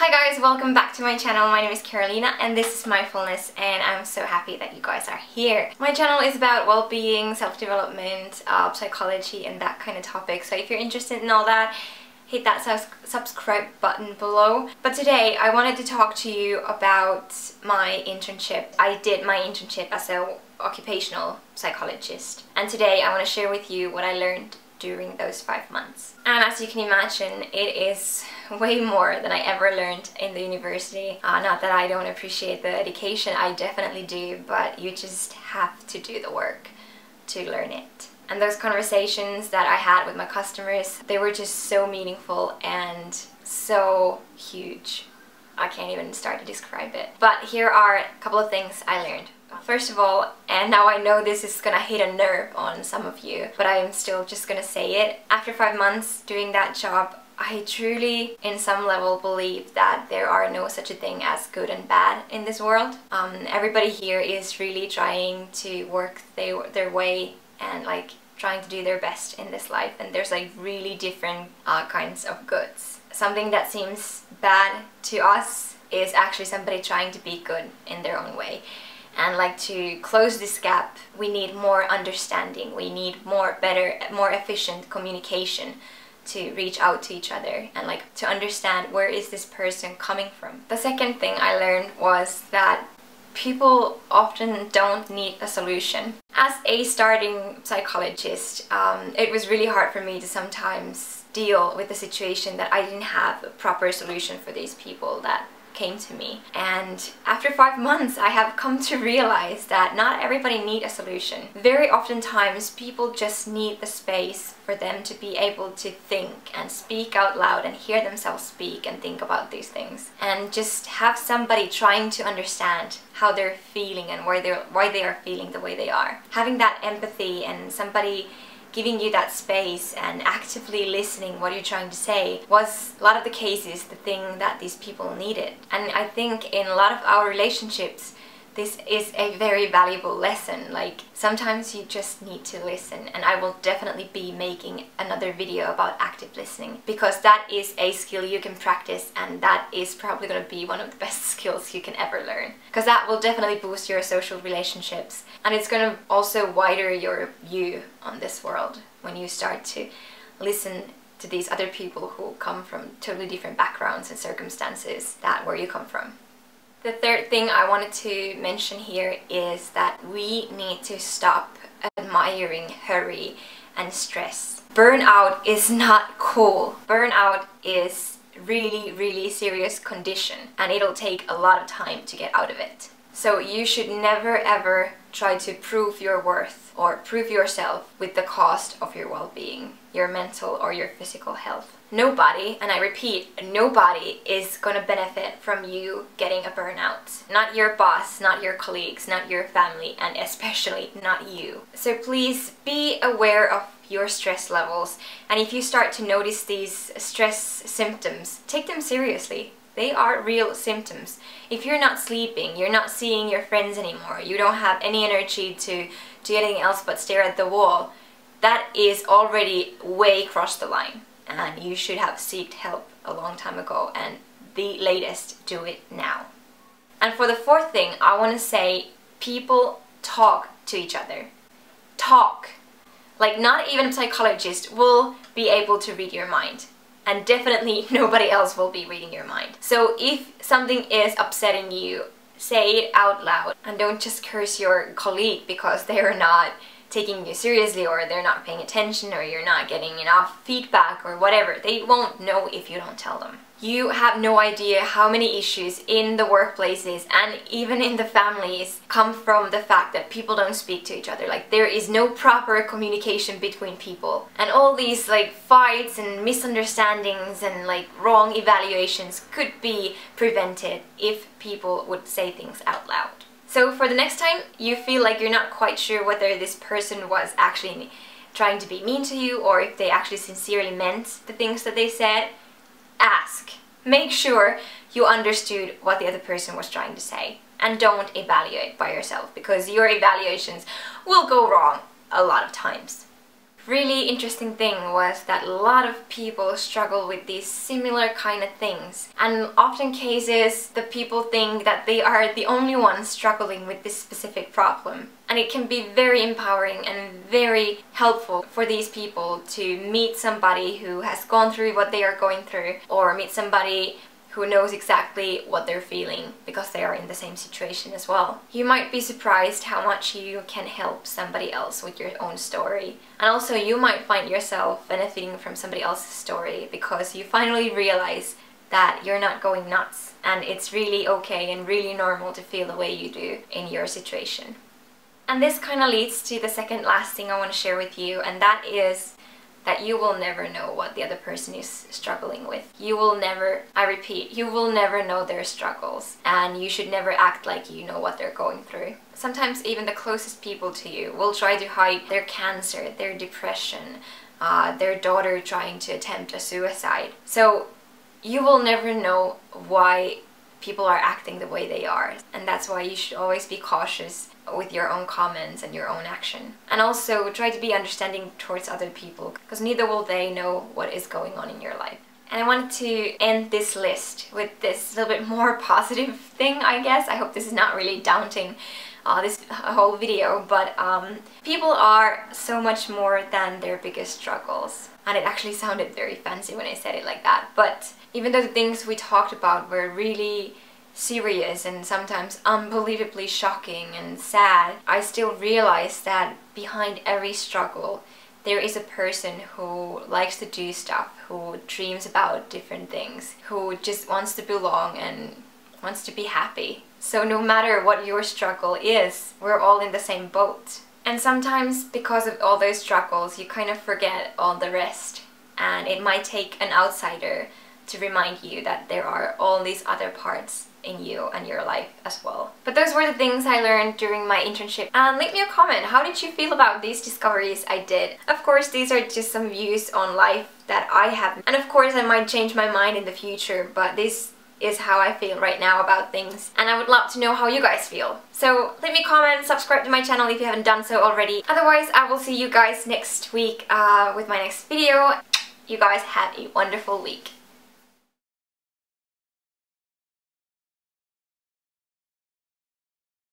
Hi guys, welcome back to my channel. My name is Carolina and this is Mindfulness, and I'm so happy that you guys are here. My channel is about well-being, self-development, psychology and that kind of topic. So if you're interested in all that, hit that subscribe button below. But today I wanted to talk to you about my internship. I did my internship as an occupational psychologist, and today I want to share with you what I learned during those 5 months. And as you can imagine, it is way more than I ever learned in the university. Not that I don't appreciate the education, I definitely do, but you just have to do the work to learn it. And those conversations that I had with my customers, they were just so meaningful and so huge. I can't even start to describe it. But here are a couple of things I learned. First of all, and now I know this is gonna hit a nerve on some of you, but I am still just gonna say it. After 5 months doing that job, I truly, in some level, believe that there are no such a thing as good and bad in this world. Everybody here is really trying to work their way and trying to do their best in this life, and there's really different kinds of goods. Something that seems bad to us is actually somebody trying to be good in their own way. And to close this gap, we need more understanding, we need more efficient communication to reach out to each other and to understand where is this person coming from. The second thing I learned was that people often don't need a solution. As a starting psychologist, it was really hard for me to sometimes deal with the situation that I didn't have a proper solution for these people that came to me. And after 5 months, I have come to realize that not everybody needs a solution. Very oftentimes, people just need the space for them to be able to think and speak out loud and hear themselves speak and think about these things. And just have somebody trying to understand how they're feeling and why they are feeling the way they are. Having that empathy and somebody giving you that space and actively listening what you're trying to say was a lot of the cases the thing that these people needed. And I think in a lot of our relationships this is a very valuable lesson. Sometimes you just need to listen, and I will definitely be making another video about active listening, because that is a skill you can practice, and that is probably going to be one of the best skills you can ever learn, because that will definitely boost your social relationships, and it's going to also widen your view on this world when you start to listen to these other people who come from totally different backgrounds and circumstances than where you come from. The third thing I wanted to mention here is that we need to stop admiring hurry and stress. Burnout is not cool. Burnout is really serious condition, and it'll take a lot of time to get out of it. So you should never ever try to prove your worth or prove yourself with the cost of your well-being, your mental or your physical health. Nobody, and I repeat, nobody is gonna benefit from you getting a burnout. Not your boss, not your colleagues, not your family, and especially not you. So please be aware of your stress levels, and if you start to notice these stress symptoms, take them seriously. They are real symptoms. If you're not sleeping, you're not seeing your friends anymore, you don't have any energy to do anything else but stare at the wall, that is already way across the line. And you should have sought help a long time ago, and the latest, do it now. And for the fourth thing, I want to say, people talk to each other. Talk. Not even a psychologist will be able to read your mind. And definitely nobody else will be reading your mind. So if something is upsetting you, say it out loud, and don't just curse your colleague because they are not taking you seriously, or they're not paying attention, or you're not getting enough feedback, or whatever. They won't know if you don't tell them. You have no idea how many issues in the workplaces and even in the families come from the fact that people don't speak to each other. There is no proper communication between people, and all these fights and misunderstandings and wrong evaluations could be prevented if people would say things out loud. So for the next time you feel like you're not quite sure whether this person was actually trying to be mean to you or if they actually sincerely meant the things that they said, ask. Make sure you understood what the other person was trying to say, and don't evaluate by yourself, because your evaluations will go wrong a lot of times. really interesting thing was that a lot of people struggle with these similar kind of things, and often cases the people think that they are the only ones struggling with this specific problem. And it can be very empowering and very helpful for these people to meet somebody who has gone through what they are going through, or meet somebody who knows exactly what they're feeling because they are in the same situation as well. You might be surprised how much you can help somebody else with your own story. And also you might find yourself benefiting from somebody else's story because you finally realize that you're not going nuts, and it's really okay and really normal to feel the way you do in your situation. And this kind of leads to the second last thing I want to share with you, and that is that you will never know what the other person is struggling with. You will never, I repeat, you will never know their struggles, and you should never act like you know what they're going through. Sometimes even the closest people to you will try to hide their cancer, their depression, their daughter trying to attempt a suicide. So you will never know why people are acting the way they are, and that's why you should always be cautious with your own comments and your own action. And also try to be understanding towards other people, because neither will they know what is going on in your life. And I wanted to end this list with this little bit more positive thing, I guess. I hope this is not really daunting, this whole video, but people are so much more than their biggest struggles. And it actually sounded very fancy when I said it like that, but even though the things we talked about were really serious and sometimes unbelievably shocking and sad, I still realized that behind every struggle there is a person who likes to do stuff, who dreams about different things, who just wants to belong and wants to be happy. So no matter what your struggle is, we're all in the same boat. And sometimes because of all those struggles you kind of forget all the rest, and it might take an outsider to remind you that there are all these other parts in you and your life as well. But those were the things I learned during my internship. And leave me a comment, how did you feel about these discoveries I did? Of course, these are just some views on life that I have, and of course I might change my mind in the future, but this is how I feel right now about things, and I would love to know how you guys feel. So leave me a comment, subscribe to my channel if you haven't done so already. Otherwise, I will see you guys next week with my next video. You guys have a wonderful week.